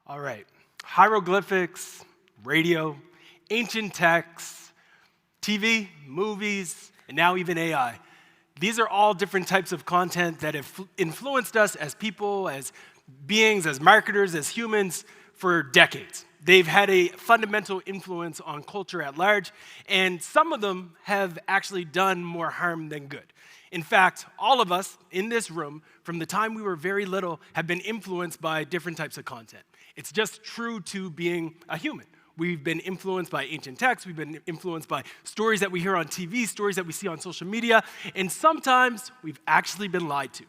All right, hieroglyphics, radio, ancient texts, TV, movies, and now even AI. These are all different types of content that have influenced us as people, as beings, as marketers, as humans for decades. They've had a fundamental influence on culture at large, and some of them have actually done more harm than good. In fact, all of us in this room, from the time we were very little, have been influenced by different types of content. It's just true to being a human. We've been influenced by ancient texts, we've been influenced by stories that we hear on TV, stories that we see on social media, and sometimes we've actually been lied to.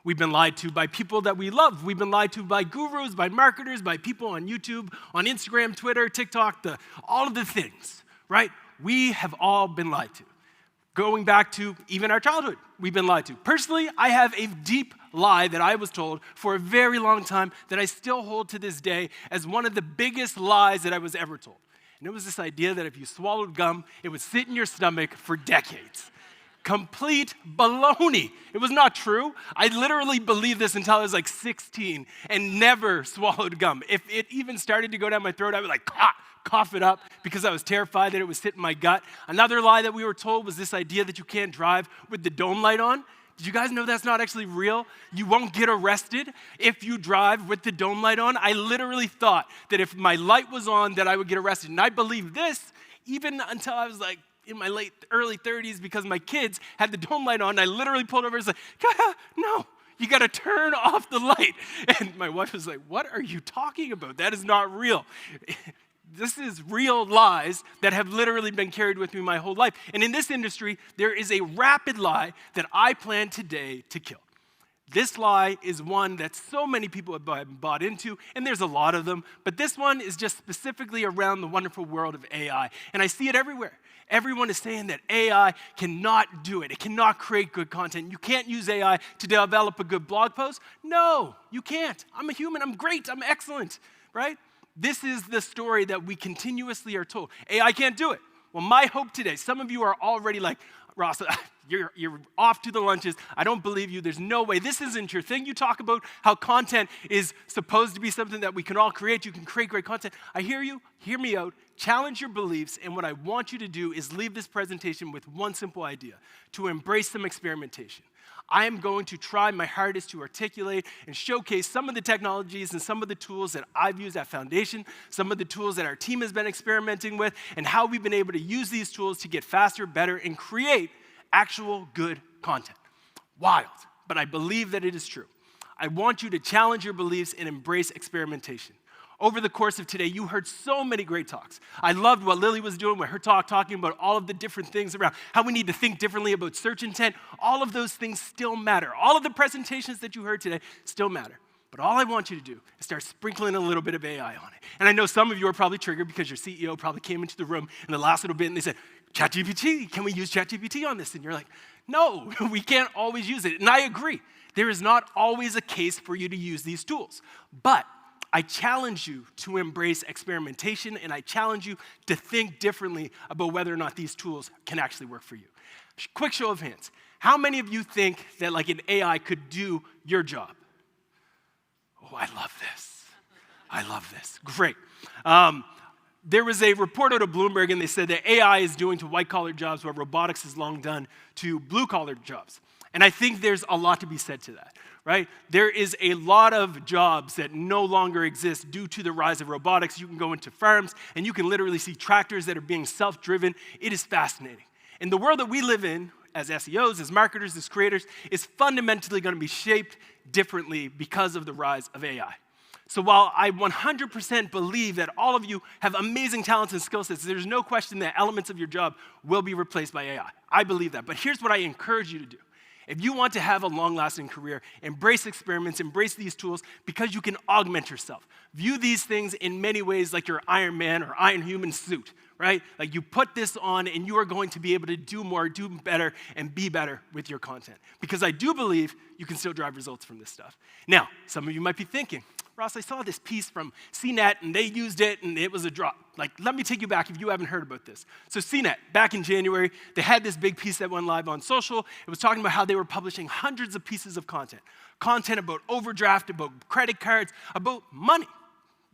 We've been lied to by people that we love. We've been lied to by gurus, by marketers, by people on YouTube, on Instagram, Twitter, TikTok, all of the things, right? We have all been lied to. Going back to even our childhood, we've been lied to. Personally, I have a deep lie that I was told for a very long time that I still hold to this day as one of the biggest lies that I was ever told. And it was this idea that if you swallowed gum, it would sit in your stomach for decades. Complete baloney. It was not true. I literally believed this until I was like 16 and never swallowed gum. If it even started to go down my throat, I would like cough it up because I was terrified that it would sit in my gut. Another lie that we were told was this idea that you can't drive with the dome light on. Did you guys know that's not actually real? You won't get arrested if you drive with the dome light on. I literally thought that if my light was on that I would get arrested. And I believed this even until I was like in my early 30s because my kids had the dome light on. And I literally pulled over and was like, no. You got to turn off the light. And my wife was like, what are you talking about? That is not real. This is real lies that have literally been carried with me my whole life. And in this industry, there is a rapid lie that I plan today to kill. This lie is one that so many people have bought into, and there's a lot of them, but this one is just specifically around the wonderful world of AI. And I see it everywhere. Everyone is saying that AI cannot do it. It cannot create good content. You can't use AI to develop a good blog post. No, you can't. I'm a human. I'm great. I'm excellent, right? This is the story that we continuously are told. AI can't do it. Well, my hope today, some of you are already like, Ross, you're off to the lunches. I don't believe you. There's no way. This isn't your thing. You talk about how content is supposed to be something that we can all create. You can create great content. I hear you. Hear me out. Challenge your beliefs. And what I want you to do is leave this presentation with one simple idea, to embrace some experimentation. I am going to try my hardest to articulate and showcase some of the technologies and some of the tools that I've used at Foundation, some of the tools that our team has been experimenting with, and how we've been able to use these tools to get faster, better, and create actual good content. Wild, but I believe that it is true. I want you to challenge your beliefs and embrace experimentation. Over the course of today, you heard so many great talks. I loved what Lily was doing with her talk, talking about all of the different things around how we need to think differently about search intent. All of those things still matter. All of the presentations that you heard today still matter. But all I want you to do is start sprinkling a little bit of AI on it. And I know some of you are probably triggered because your CEO probably came into the room in the last little bit and they said, ChatGPT, can we use ChatGPT on this? And you're like, no, we can't always use it. And I agree. There is not always a case for you to use these tools. But I challenge you to embrace experimentation, and I challenge you to think differently about whether or not these tools can actually work for you. Quick show of hands. How many of you think that like an AI could do your job? Oh, I love this. I love this. Great. There was a report out of Bloomberg, and they said that AI is doing to white-collar jobs what robotics has long done to blue-collar jobs. And I think there's a lot to be said to that, right? There is a lot of jobs that no longer exist due to the rise of robotics. You can go into farms, and you can literally see tractors that are being self-driven. It is fascinating. And the world that we live in, as SEOs, as marketers, as creators, is fundamentally going to be shaped differently because of the rise of AI. So while I 100% believe that all of you have amazing talents and skill sets, there's no question that elements of your job will be replaced by AI. I believe that. But here's what I encourage you to do. If you want to have a long-lasting career, embrace experiments, embrace these tools because you can augment yourself. View these things in many ways like your Iron Man or Iron Human suit, right? Like you put this on and you are going to be able to do more, do better, and be better with your content. Because I do believe you can still drive results from this stuff. Now, some of you might be thinking, Ross, I saw this piece from CNET and they used it and it was a drop. Like, let me take you back if you haven't heard about this. So CNET, back in January, they had this big piece that went live on social. It was talking about how they were publishing hundreds of pieces of content. Content about overdraft, about credit cards, about money.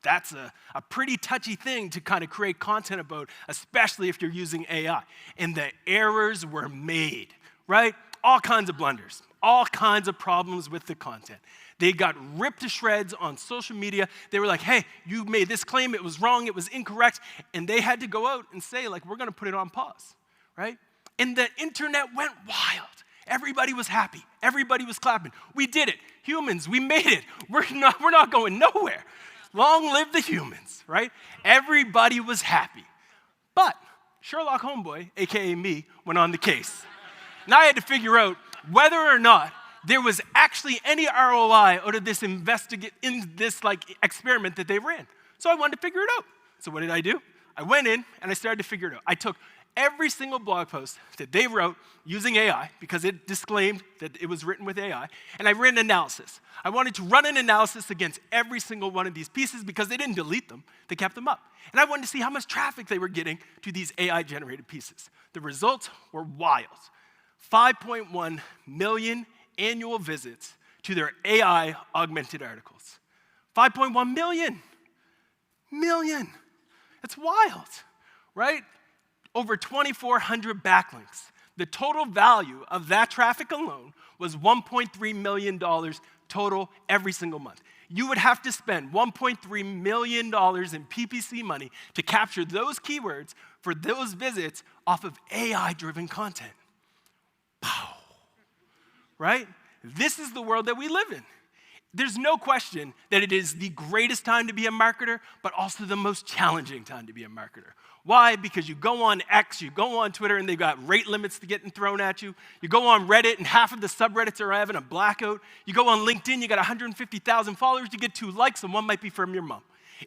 that's a pretty touchy thing to kind of create content about, especially if you're using AI. And the errors were made, right? All kinds of blunders, all kinds of problems with the content. They got ripped to shreds on social media. They were like, hey, you made this claim, it was wrong, it was incorrect. And they had to go out and say, like, we're gonna put it on pause, right? And the internet went wild. Everybody was happy. Everybody was clapping. We did it. Humans, we made it. We're not going nowhere. Long live the humans, right? Everybody was happy. But Sherlock Homeboy, AKA me, went on the case. Now I had to figure out whether or not there was actually any ROI out of this experiment that they ran. So I wanted to figure it out. So what did I do? I went in and I started to figure it out. I took every single blog post that they wrote using AI, because it disclaimed that it was written with AI, and I ran an analysis. I wanted to run an analysis against every single one of these pieces because they didn't delete them, they kept them up. And I wanted to see how much traffic they were getting to these AI-generated pieces. The results were wild. 5.1 million annual visits to their AI-augmented articles. 5.1 million. It's wild, right? Over 2,400 backlinks. The total value of that traffic alone was $1.3 million total every single month. You would have to spend $1.3 million in PPC money to capture those keywords for those visits off of AI-driven content. Pow. Right? This is the world that we live in. There's no question that it is the greatest time to be a marketer, but also the most challenging time to be a marketer. Why? Because you go on X, you go on Twitter, and they've got rate limits to getting thrown at you. You go on Reddit, and half of the subreddits are having a blackout. You go on LinkedIn, you got 150,000 followers, you get 2 likes, and one might be from your mom.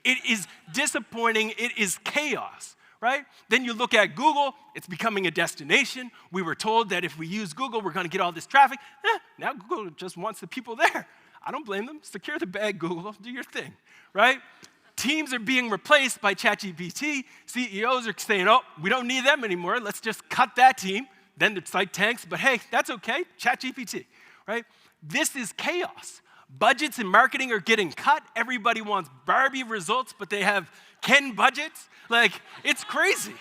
It is disappointing. It is chaos, right? Then you look at Google, it's becoming a destination. We were told that if we use Google, we're going to get all this traffic. Now Google just wants the people there. I don't blame them. Secure the bag, Google. Do your thing, right? Teams are being replaced by ChatGPT. CEOs are saying, oh, we don't need them anymore. Let's just cut that team. Then the site tanks, but hey, that's okay. ChatGPT, right? This is chaos. Budgets in marketing are getting cut. Everybody wants Barbie results, but they have Ken budgets. Like, it's crazy.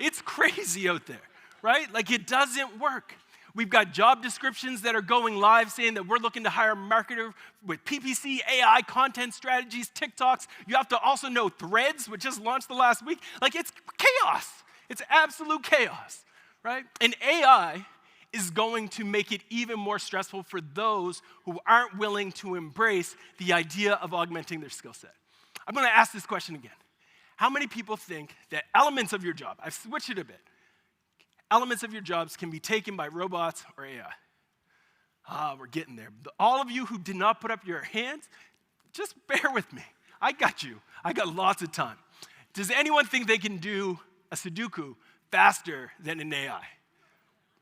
It's crazy out there, right? Like, it doesn't work. We've got job descriptions that are going live saying that we're looking to hire a marketer with PPC, AI, content strategies, TikToks. You have to also know Threads, which just launched the last week. Like, it's chaos. It's absolute chaos, right? And AI is going to make it even more stressful for those who aren't willing to embrace the idea of augmenting their skill set. I'm going to ask this question again. How many people think that elements of your job, I've switched it a bit, elements of your jobs can be taken by robots or AI? We're getting there. All of you who did not put up your hands, just bear with me. I got you. I got lots of time. Does anyone think they can do a Sudoku faster than an AI?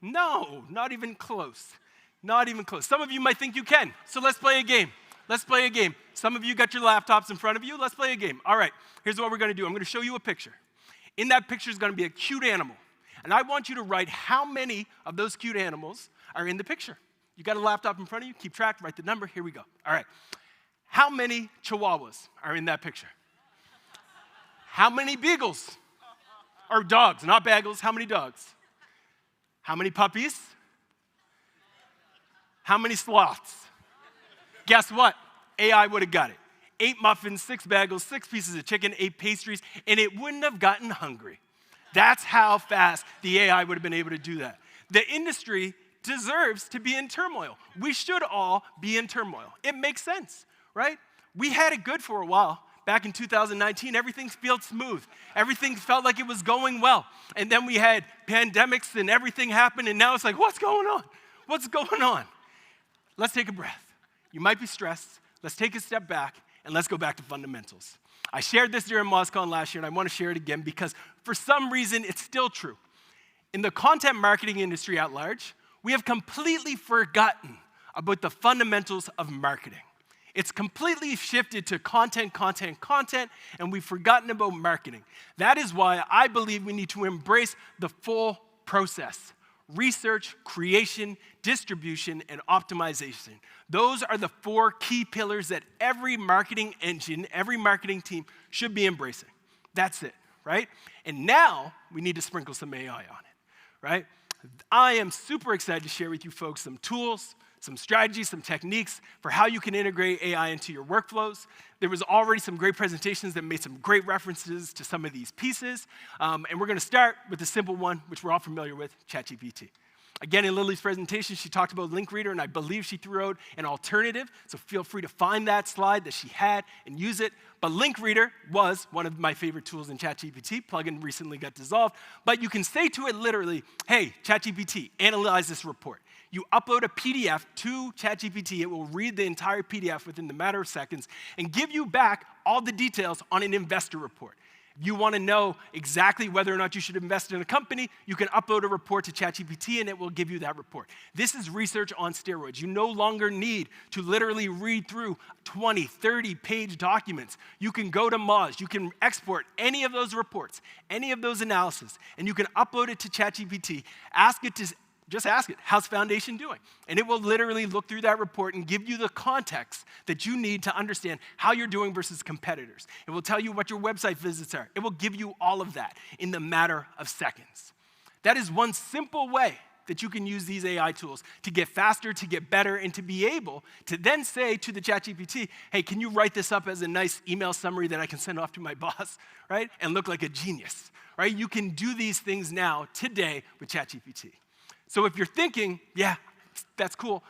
No, not even close. Not even close. Some of you might think you can, so let's play a game. Let's play a game. Some of you got your laptops in front of you. Let's play a game. All right, here's what we're going to do. I'm going to show you a picture. In that picture is going to be a cute animal. And I want you to write how many of those cute animals are in the picture. You got a laptop in front of you, keep track, write the number, here we go. All right. How many chihuahuas are in that picture? How many beagles? Or dogs, not bagels, how many dogs? How many puppies? How many sloths? Guess what? AI would have got it. 8 muffins, 6 bagels, 6 pieces of chicken, 8 pastries, and it wouldn't have gotten hungry. That's how fast the AI would have been able to do that. The industry deserves to be in turmoil. We should all be in turmoil. It makes sense, right? We had it good for a while. Back in 2019, everything felt smooth. Everything felt like it was going well. And then we had pandemics and everything happened, and now it's like, what's going on? What's going on? Let's take a breath. You might be stressed. Let's take a step back, and let's go back to fundamentals. I shared this during MozCon last year, and I want to share it again because for some reason, it's still true. In the content marketing industry at large, we have completely forgotten about the fundamentals of marketing. It's completely shifted to content, and we've forgotten about marketing. That is why I believe we need to embrace the full process. research, creation, distribution, and optimization. Those are the 4 key pillars that every marketing engine, every marketing team should be embracing. That's it, right? And now we need to sprinkle some AI on it, right? I am super excited to share with you folks some tools, some strategies, some techniques for how you can integrate AI into your workflows. There was already some great presentations that made some great references to some of these pieces. And we're going to start with a simple one, which we're all familiar with, ChatGPT. Again, in Lily's presentation, she talked about Link Reader, and I believe she threw out an alternative, so feel free to find that slide that she had and use it. But Link Reader was one of my favorite tools in ChatGPT. Plugin recently got dissolved. But you can say to it literally, hey, ChatGPT, analyze this report. You upload a PDF to ChatGPT. It will read the entire PDF within the matter of seconds and give you back all the details on an investor report. If you want to know exactly whether or not you should invest in a company, you can upload a report to ChatGPT and it will give you that report. This is research on steroids. You no longer need to literally read through 20, 30-page documents. You can go to Moz, you can export any of those reports, any of those analysis, and you can upload it to ChatGPT, just ask it, how's Foundation doing? And it will literally look through that report and give you the context that you need to understand how you're doing versus competitors. It will tell you what your website visits are. It will give you all of that in the matter of seconds. That is one simple way that you can use these AI tools to get faster, to get better, and to be able to then say to the ChatGPT, hey, can you write this up as a nice email summary that I can send off to my boss, right? And look like a genius, right? You can do these things now, today, with ChatGPT. So if you're thinking, yeah, that's cool,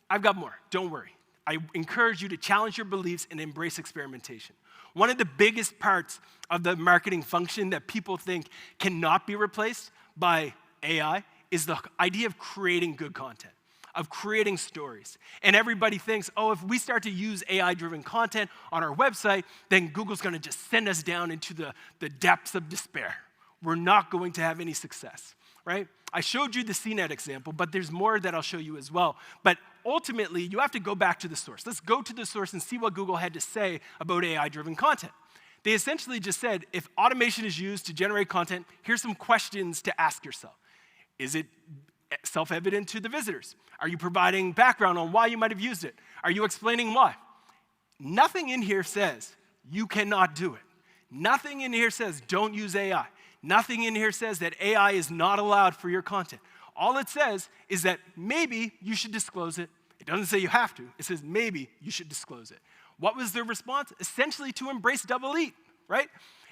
I've got more, don't worry. I encourage you to challenge your beliefs and embrace experimentation. One of the biggest parts of the marketing function that people think cannot be replaced by AI is the idea of creating good content, of creating stories. And everybody thinks, oh, if we start to use AI-driven content on our website, then Google's gonna just send us down into the depths of despair. We're not going to have any success, right? I showed you the CNET example, but there's more that I'll show you as well. But ultimately, you have to go back to the source. Let's go to the source and see what Google had to say about AI-driven content. They essentially just said, if automation is used to generate content, here's some questions to ask yourself. Is it self-evident to the visitors? Are you providing background on why you might have used it? Are you explaining why? Nothing in here says you cannot do it. Nothing in here says don't use AI. Nothing in here says that AI is not allowed for your content. All it says is that maybe you should disclose it. It doesn't say you have to. It says maybe you should disclose it. What was their response? Essentially to embrace double E, right?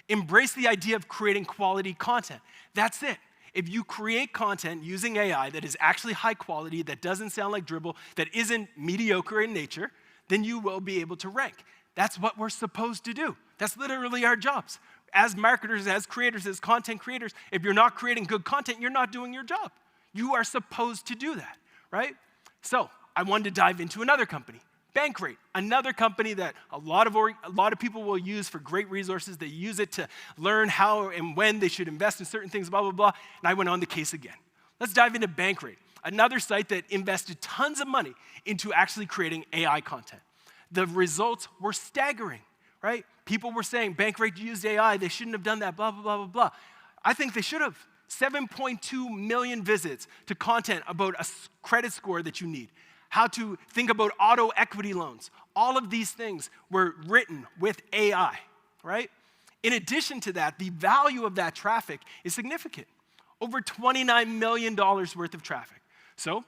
Embrace the idea of creating quality content. That's it. If you create content using AI that is actually high quality, that doesn't sound like dribble, that isn't mediocre in nature, then you will be able to rank. That's what we're supposed to do. That's literally our jobs. As marketers, as creators, as content creators, if you're not creating good content, you're not doing your job. You are supposed to do that, right? So I wanted to dive into another company, Bankrate, another company that a lot of people will use for great resources. They use it to learn how and when they should invest in certain things, blah, blah, blah. And I went on the case again. Let's dive into Bankrate, another site that invested tons of money into actually creating AI content. The results were staggering, right? People were saying, Bankrate used AI, they shouldn't have done that, blah, blah, blah, blah, blah. I think they should have. 7.2 million visits to content about a credit score that you need, how to think about auto equity loans. All of these things were written with AI, right? In addition to that, the value of that traffic is significant. Over $29 million worth of traffic. So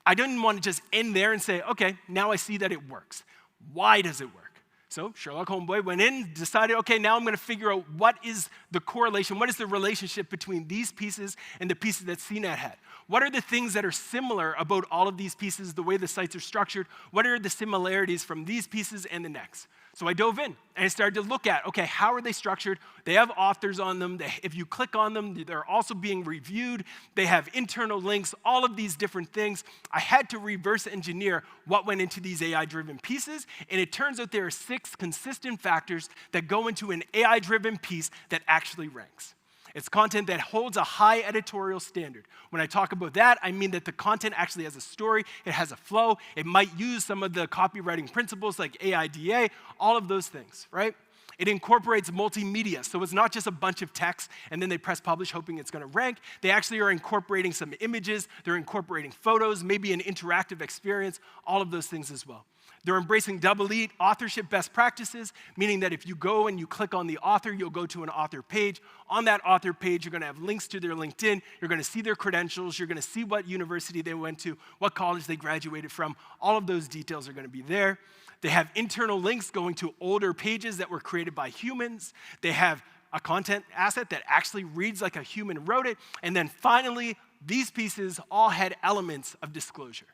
I didn't want to just end there and say, okay, now I see that it works. Why does it work? So Sherlock Homeboy went in, decided, okay, now I'm going to figure out what is the correlation, what is the relationship between these pieces and the pieces that CNET had. What are the things that are similar about all of these pieces, the way the sites are structured? What are the similarities from these pieces and the next? So I dove in and I started to look at, okay, how are they structured? They have authors on them. If you click on them, they're also being reviewed. They have internal links, all of these different things. I had to reverse engineer what went into these AI-driven pieces, and it turns out there are 6 consistent factors that go into an AI-driven piece that actually ranks. It's content that holds a high editorial standard. When I talk about that, I mean that the content actually has a story, it has a flow, it might use some of the copywriting principles like AIDA, all of those things, right? It incorporates multimedia, so it's not just a bunch of text and then they press publish hoping it's gonna rank. They actually are incorporating some images, they're incorporating photos, maybe an interactive experience, all of those things as well. They're embracing double authorship best practices, meaning that if you go and you click on the author, you'll go to an author page. On that author page, you're gonna have links to their LinkedIn, you're gonna see their credentials, you're gonna see what university they went to, what college they graduated from. All of those details are gonna be there. They have internal links going to older pages that were created by humans. They have a content asset that actually reads like a human wrote it. And then finally, these pieces all had elements of disclosure,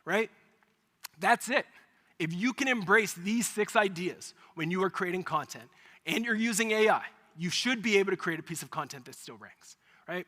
right? That's it. If you can embrace these 6 ideas when you are creating content and you're using AI, you should be able to create a piece of content that still ranks, right?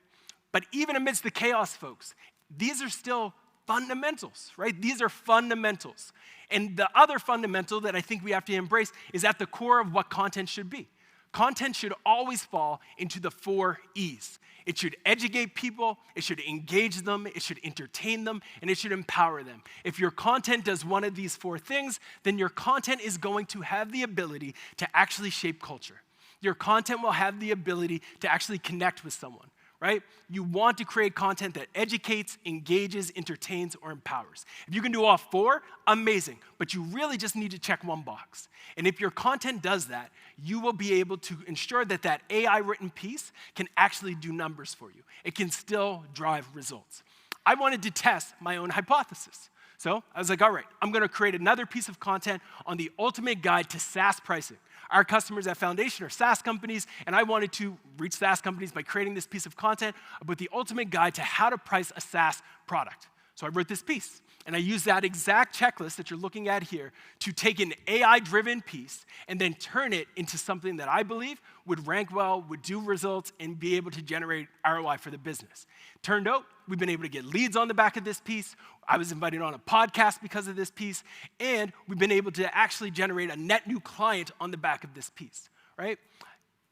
But even amidst the chaos, folks, these are still fundamentals, right? These are fundamentals. And the other fundamental that I think we have to embrace is at the core of what content should be. Content should always fall into the 4 E's. It should educate people, it should engage them, it should entertain them, and it should empower them. If your content does one of these 4 things, then your content is going to have the ability to actually shape culture. Your content will have the ability to actually connect with someone, right? You want to create content that educates, engages, entertains, or empowers. If you can do all 4, amazing, but you really just need to check one box. And if your content does that, you will be able to ensure that that AI-written piece can actually do numbers for you. It can still drive results. I wanted to test my own hypothesis. So I was like, all right, I'm gonna create another piece of content on the ultimate guide to SaaS pricing. Our customers at Foundation are SaaS companies, and I wanted to reach SaaS companies by creating this piece of content about the ultimate guide to how to price a SaaS product. So I wrote this piece, and I used that exact checklist that you're looking at here to take an AI-driven piece and then turn it into something that I believe would rank well, would do results, and be able to generate ROI for the business. Turned out, we've been able to get leads on the back of this piece. I was invited on a podcast because of this piece, and we've been able to actually generate a net new client on the back of this piece, right?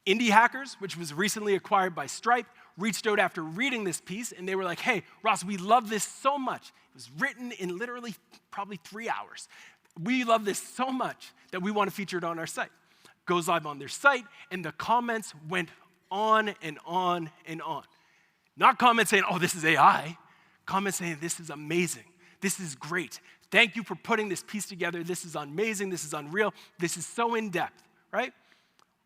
Indie Hackers, which was recently acquired by Stripe, reached out after reading this piece, and they were like, hey, Ross, we love this so much. It was written in literally probably 3 hours. We love this so much that we want to feature it on our site. Goes live on their site, and the comments went on and on and on. Not comments saying, oh, this is AI. Comments saying, this is amazing. This is great. Thank you for putting this piece together. This is amazing. This is unreal. This is so in-depth, right?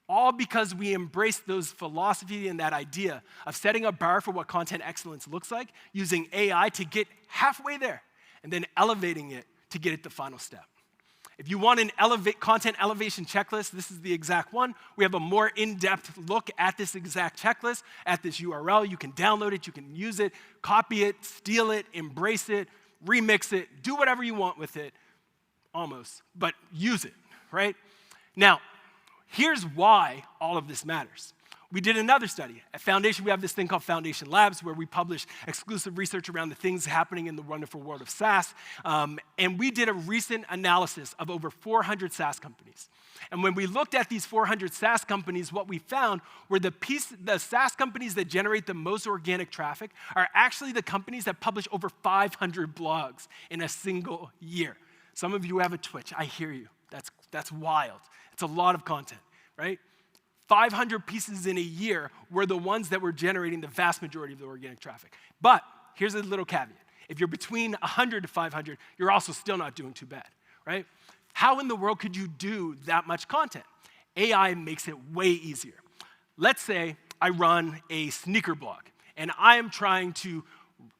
All because we embrace those philosophy and that idea of setting a bar for what content excellence looks like, using AI to get halfway there, and then elevating it to get it the final step. If you want an content elevation checklist, this is the exact one. We have a more in-depth look at this exact checklist, at this URL. You can download it, you can use it, copy it, steal it, embrace it, remix it, do whatever you want with it, almost, but use it, right? Now, here's why all of this matters. We did another study. At Foundation, we have this thing called Foundation Labs, where we publish exclusive research around the things happening in the wonderful world of SaaS. And we did a recent analysis of over 400 SaaS companies. And when we looked at these 400 SaaS companies, what we found were the SaaS companies that generate the most organic traffic are actually the companies that publish over 500 blogs in a single year. Some of you have a Twitch. I hear you. That's wild. It's a lot of content, right? 500 pieces in a year were the ones that were generating the vast majority of the organic traffic. But here's a little caveat. If you're between 100 to 500, you're also still not doing too bad, right? How in the world could you do that much content? AI makes it way easier. Let's say I run a sneaker blog, and I am trying to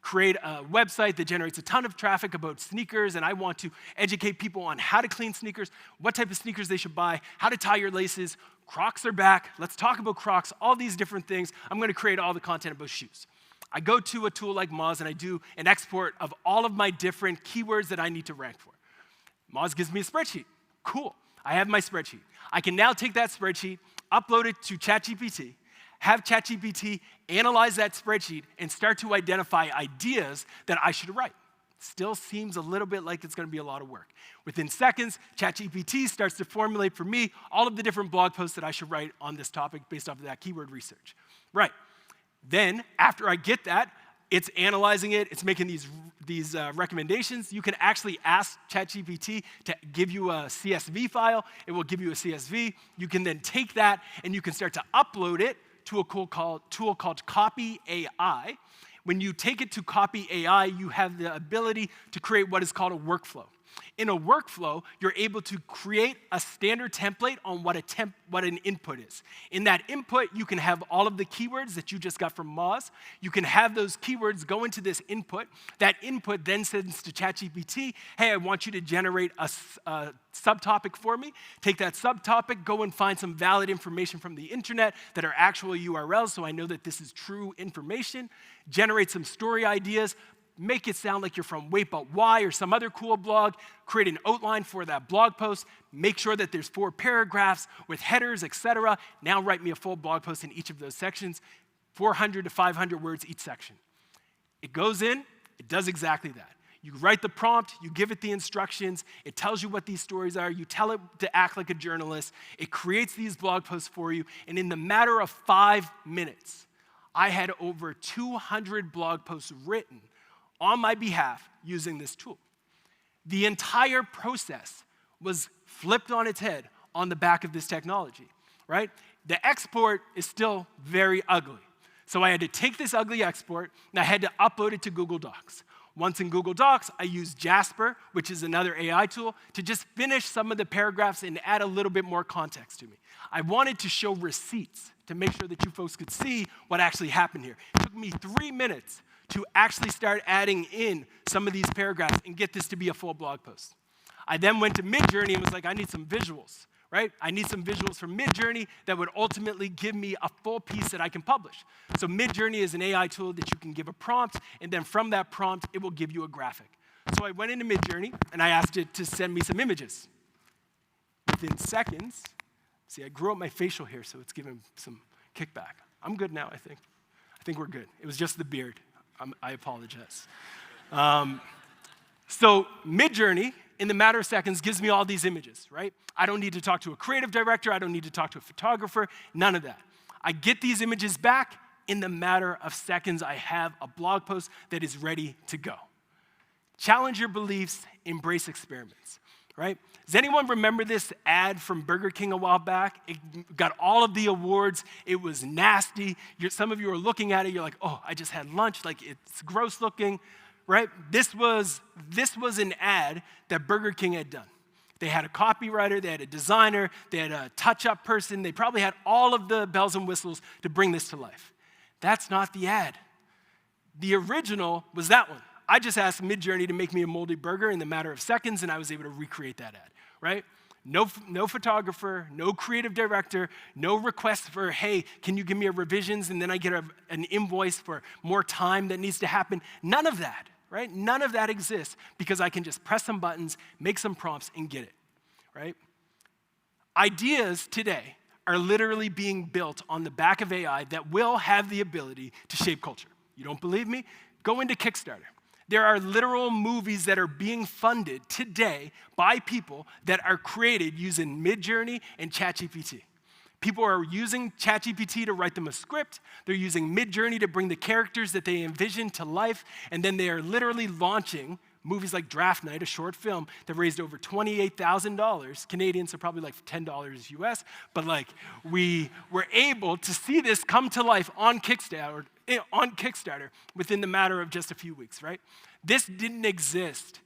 create a website that generates a ton of traffic about sneakers, and I want to educate people on how to clean sneakers, what type of sneakers they should buy, how to tie your laces. Crocs are back. Let's talk about Crocs, all these different things. I'm going to create all the content about shoes. I go to a tool like Moz, and I do an export of all of my different keywords that I need to rank for. Moz gives me a spreadsheet. Cool. I have my spreadsheet. I can now take that spreadsheet, upload it to ChatGPT, have ChatGPT analyze that spreadsheet, and start to identify ideas that I should write. Still seems a little bit like it's going to be a lot of work. Within seconds, ChatGPT starts to formulate for me all of the different blog posts that I should write on this topic based off of that keyword research. Right. Then, after I get that, it's analyzing it, it's making these recommendations. You can actually ask ChatGPT to give you a CSV file. It will give you a CSV. You can then take that and you can start to upload it to a tool called 𝗙cie. When you take it to 𝗙cie, you have the ability to create what is called a workflow. In a workflow, you're able to create a standard template on what an input is. In that input, you can have all of the keywords that you just got from Moz. You can have those keywords go into this input. That input then sends to ChatGPT, hey, I want you to generate a subtopic for me. Take that subtopic, go and find some valid information from the internet that are actual URLs so I know that this is true information. Generate some story ideas. Make it sound like you're from Wait But Why or some other cool blog, create an outline for that blog post, make sure that there's 4 paragraphs with headers, etc. Now write me a full blog post in each of those sections, 400 to 500 words each section. It goes in, it does exactly that. You write the prompt, you give it the instructions, it tells you what these stories are, you tell it to act like a journalist, it creates these blog posts for you, and in the matter of 5 minutes, I had over 200 blog posts written on my behalf using this tool. The entire process was flipped on its head on the back of this technology, right? The export is still very ugly. So I had to take this ugly export and I had to upload it to Google Docs. Once in Google Docs, I used Jasper, which is another AI tool, to just finish some of the paragraphs and add a little bit more context to me. I wanted to show receipts to make sure that you folks could see what actually happened here. It took me 3 minutes to actually start adding in some of these paragraphs and get this to be a full blog post. I then went to Midjourney and was like, I need some visuals, right? I need some visuals from Midjourney that would ultimately give me a full piece that I can publish. So Midjourney is an AI tool that you can give a prompt, and then from that prompt, it will give you a graphic. So I went into Midjourney, and I asked it to send me some images. Within seconds, see, I grew up my facial hair, so it's giving some kickback. I'm good now, I think. I think we're good. It was just the beard. I apologize. So Midjourney, in the matter of seconds, gives me all these images, right? I don't need to talk to a creative director. I don't need to talk to a photographer. None of that. I get these images back. In the matter of seconds, I have a blog post that is ready to go. Challenge your beliefs, embrace experiments, right? Does anyone remember this ad from Burger King a while back? It got all of the awards. It was nasty. Some of you are looking at it. You're like, oh, I just had lunch. Like, it's gross looking, right? This was an ad that Burger King had done. They had a copywriter. They had a designer. They had a touch-up person. They probably had all of the bells and whistles to bring this to life. That's not the ad. The original was that one. I just asked Midjourney to make me a moldy burger in the matter of seconds, and I was able to recreate that ad, right? No photographer, no creative director, no request for, hey, can you give me a revisions, and then I get an invoice for more time that needs to happen. None of that, right? None of that exists because I can just press some buttons, make some prompts, and get it, right? Ideas today are literally being built on the back of AI that will have the ability to shape culture. You don't believe me? Go into Kickstarter. There are literal movies that are being funded today by people that are created using Midjourney and ChatGPT. People are using ChatGPT to write them a script. They're using Midjourney to bring the characters that they envision to life. And then they are literally launching movies like Draft Night, a short film that raised over $28,000 Canadian, so probably like $10 US. But like, we were able to see this come to life on Kickstarter within the matter of just a few weeks, right? This didn't exist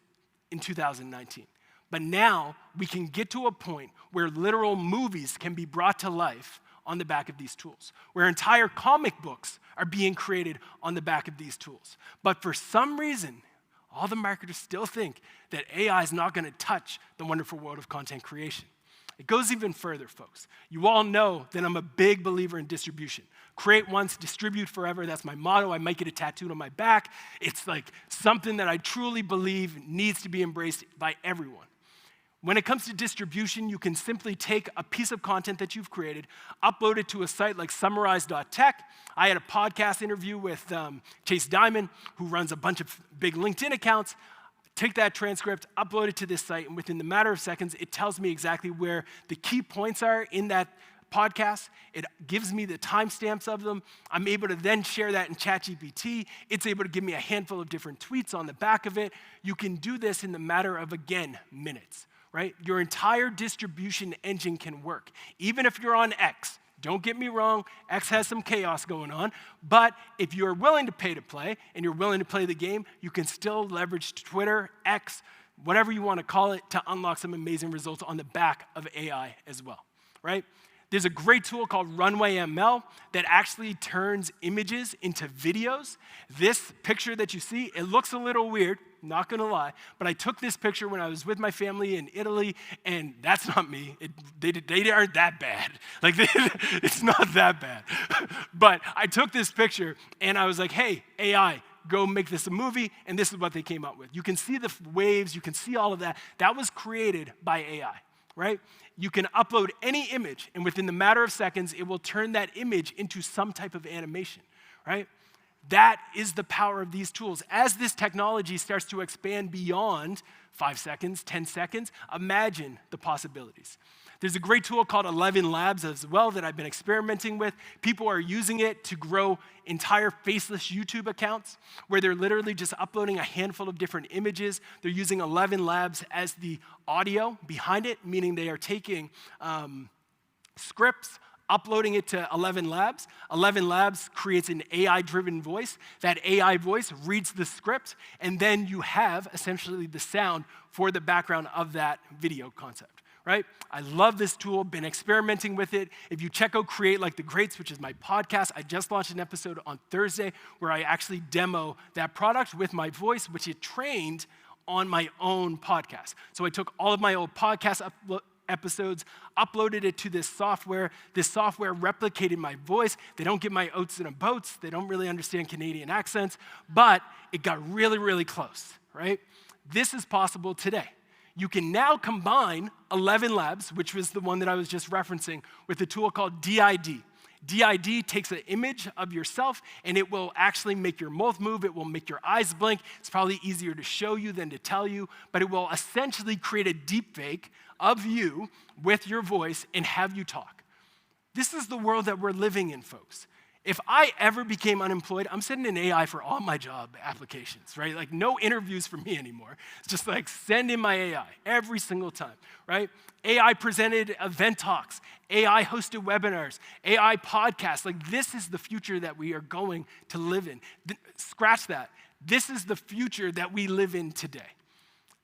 in 2019. But now we can get to a point where literal movies can be brought to life on the back of these tools, where entire comic books are being created on the back of these tools. But for some reason, all the marketers still think that AI is not going to touch the wonderful world of content creation. It goes even further, folks. You all know that I'm a big believer in distribution. Create once, distribute forever. That's my motto. I might get it tattooed on my back. It's like something that I truly believe needs to be embraced by everyone. When it comes to distribution, you can simply take a piece of content that you've created, upload it to a site like summarize.tech. I had a podcast interview with Chase Diamond, who runs a bunch of big LinkedIn accounts. Take that transcript, upload it to this site, and within the matter of seconds, it tells me exactly where the key points are in that podcasts. It gives me the timestamps of them. I'm able to then share that in ChatGPT. It's able to give me a handful of different tweets on the back of it. You can do this in the matter of, again, minutes, right? Your entire distribution engine can work. Even if you're on X, don't get me wrong, X has some chaos going on, but if you're willing to pay to play and you're willing to play the game, you can still leverage Twitter, X, whatever you want to call it, to unlock some amazing results on the back of AI as well, right? There's a great tool called Runway ML that actually turns images into videos. This picture that you see, it looks a little weird, not gonna lie, but I took this picture when I was with my family in Italy, and that's not me. They aren't that bad. Like, it's not that bad. But I took this picture, and I was like, hey, AI, go make this a movie, and this is what they came up with. You can see the waves, you can see all of that. That was created by AI, right? You can upload any image, and within the matter of seconds, it will turn that image into some type of animation, right? That is the power of these tools. As this technology starts to expand beyond 5 seconds, 10 seconds, imagine the possibilities. There's a great tool called 11 Labs as well that I've been experimenting with. People are using it to grow entire faceless YouTube accounts where they're literally just uploading a handful of different images. They're using 11 Labs as the audio behind it, meaning they are taking scripts, uploading it to 11 Labs. 11 Labs creates an AI-driven voice. That AI voice reads the script, and then you have essentially the sound for the background of that video concept. Right? I love this tool, been experimenting with it. If you check out Create Like the Greats, which is my podcast, I just launched an episode on Thursday where I actually demo that product with my voice, which it trained on my own podcast. So I took all of my old podcast episodes, uploaded it to this software. This software replicated my voice. They don't get my oats and boats. They don't really understand Canadian accents, but it got really, really close, right? This is possible today. You can now combine 11 Labs, which was the one that I was just referencing, with a tool called DID. DID takes an image of yourself, and it will actually make your mouth move. It will make your eyes blink. It's probably easier to show you than to tell you, but it will essentially create a deep fake of you with your voice and have you talk. This is the world that we're living in, folks. If I ever became unemployed, I'm sending an AI for all my job applications, right? Like, no interviews for me anymore. It's just like, send in my AI every single time, right? AI presented event talks, AI hosted webinars, AI podcasts. Like, this is the future that we are going to live in. Scratch that. This is the future that we live in today.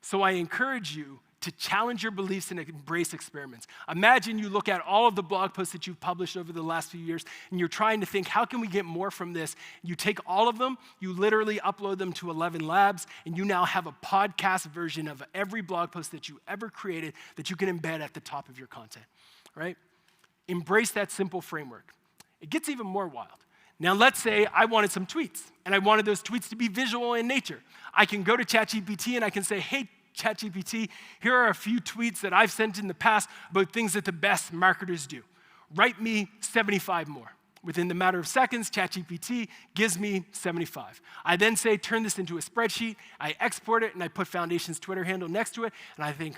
So I encourage you to challenge your beliefs and embrace experiments. Imagine you look at all of the blog posts that you've published over the last few years, and you're trying to think, how can we get more from this? You take all of them, you literally upload them to 11 Labs, and you now have a podcast version of every blog post that you ever created that you can embed at the top of your content, right? Embrace that simple framework. It gets even more wild. Now, let's say I wanted some tweets, and I wanted those tweets to be visual in nature. I can go to ChatGPT, and I can say, hey, ChatGPT, here are a few tweets that I've sent in the past about things that the best marketers do. Write me 75 more. Within the matter of seconds, ChatGPT gives me 75. I then say, turn this into a spreadsheet. I export it, and I put Foundation's Twitter handle next to it, and I think,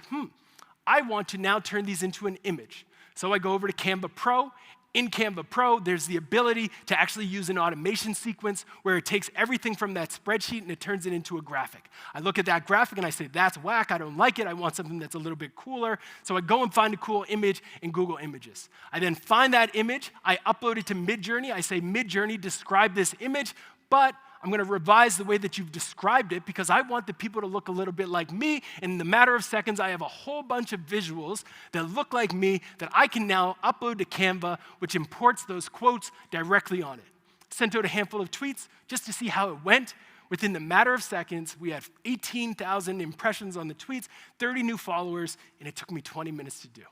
I want to now turn these into an image. So I go over to Canva Pro. In Canva Pro, there's the ability to actually use an automation sequence where it takes everything from that spreadsheet and it turns it into a graphic. I look at that graphic and I say, that's whack, I don't like it, I want something that's a little bit cooler. So I go and find a cool image in Google Images. I then find that image, I upload it to Midjourney, I say, Midjourney, describe this image, but I'm gonna revise the way that you've described it because I want the people to look a little bit like me. In the matter of seconds, I have a whole bunch of visuals that look like me that I can now upload to Canva, which imports those quotes directly on it. Sent out a handful of tweets just to see how it went. Within the matter of seconds, we had 18,000 impressions on the tweets, 30 new followers, and it took me 20 minutes to do.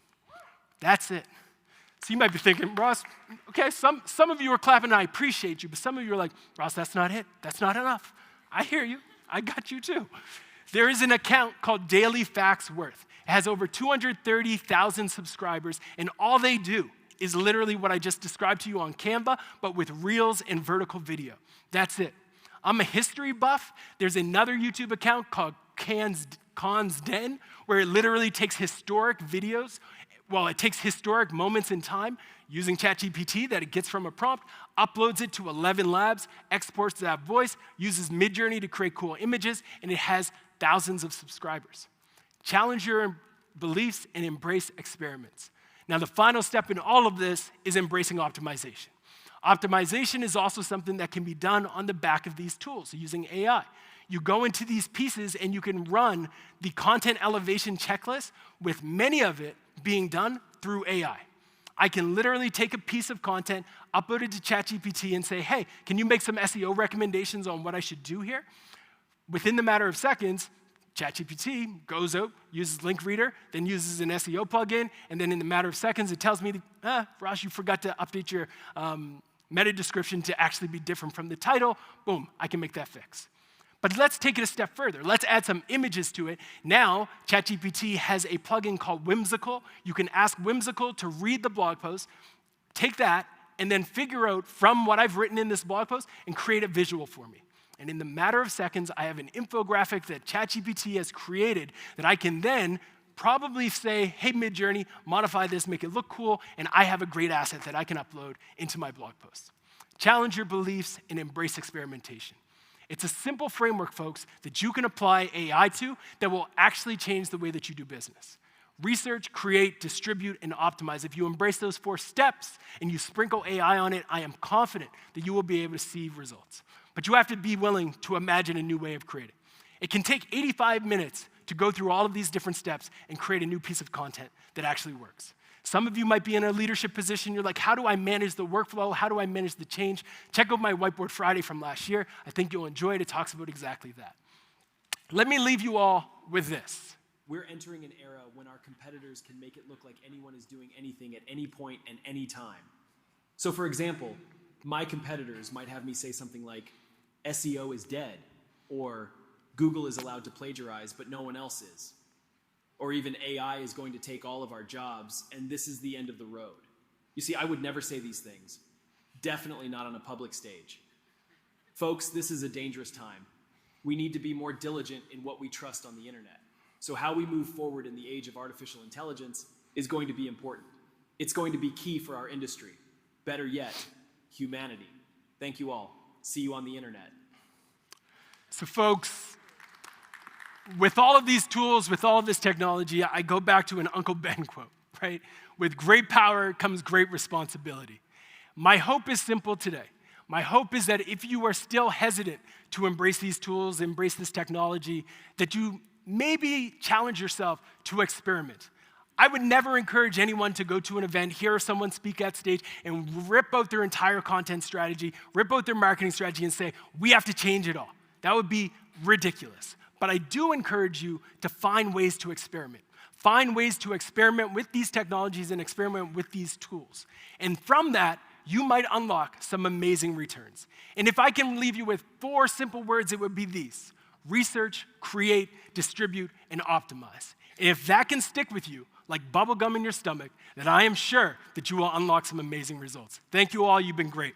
That's it. So you might be thinking, Ross, okay, some of you are clapping and I appreciate you, but some of you are like, Ross, that's not it. That's not enough. I hear you. I got you too. There is an account called Daily Facts Worth. It has over 230,000 subscribers, and all they do is literally what I just described to you on Canva, but with reels and vertical video. That's it. I'm a history buff. There's another YouTube account called Con's Den, where it literally takes historic videos it takes historic moments in time using ChatGPT that it gets from a prompt, uploads it to 11 labs, exports that voice, uses Midjourney to create cool images, and it has thousands of subscribers. Challenge your beliefs and embrace experiments. Now, the final step in all of this is embracing optimization. Optimization is also something that can be done on the back of these tools using AI. You go into these pieces and you can run the content elevation checklist with many of it being done through AI. I can literally take a piece of content, upload it to ChatGPT and say, hey, can you make some SEO recommendations on what I should do here? Within the matter of seconds, ChatGPT goes out, uses Link Reader, then uses an SEO plugin, and then in the matter of seconds, it tells me, Ross, you forgot to update your meta description to actually be different from the title. Boom, I can make that fix. But let's take it a step further. Let's add some images to it. Now, ChatGPT has a plugin called 𝗙ន់𝗙cie. You can ask 𝗙ន់𝗙cie to read the blog post, take that, and then figure out from what I've written in this blog post and create a visual for me. And in the matter of seconds, I have an infographic that ChatGPT has created that I can then probably say, hey, Midjourney, modify this, make it look cool, and I have a great asset that I can upload into my blog post. Challenge your beliefs and embrace experimentation. It's a simple framework, folks, that you can apply AI to that will actually change the way that you do business. Research, create, distribute, and optimize. If you embrace those 4 steps and you sprinkle AI on it, I am confident that you will be able to see results. But you have to be willing to imagine a new way of creating. It can take 85 minutes to go through all of these different steps and create a new piece of content that actually works. Some of you might be in a leadership position. You're like, how do I manage the workflow? How do I manage the change? Check out my Whiteboard Friday from last year. I think you'll enjoy it. It talks about exactly that. Let me leave you all with this. We're entering an era when our competitors can make it look like anyone is doing anything at any point and any time. So for example, my competitors might have me say something like, SEO is dead, or Google is allowed to plagiarize, but no one else is. Or even AI is going to take all of our jobs, and this is the end of the road. You see, I would never say these things. Definitely not on a public stage. Folks, this is a dangerous time. We need to be more diligent in what we trust on the internet. So how we move forward in the age of artificial intelligence is going to be important. It's going to be key for our industry. Better yet, humanity. Thank you all. See you on the internet. So folks, with all of these tools, with all of this technology, I go back to an Uncle Ben quote, right? With great power comes great responsibility. My hope is simple today. My hope is that if you are still hesitant to embrace these tools, embrace this technology, that you maybe challenge yourself to experiment. I would never encourage anyone to go to an event, hear someone speak at stage, and rip out their entire content strategy, rip out their marketing strategy, and say, we have to change it all. That would be ridiculous. But I do encourage you to find ways to experiment. Find ways to experiment with these technologies and experiment with these tools. And from that, you might unlock some amazing returns. And if I can leave you with 4 simple words, it would be these: research, create, distribute, and optimize. And if that can stick with you like bubble gum in your stomach, then I am sure that you will unlock some amazing results. Thank you all. You've been great.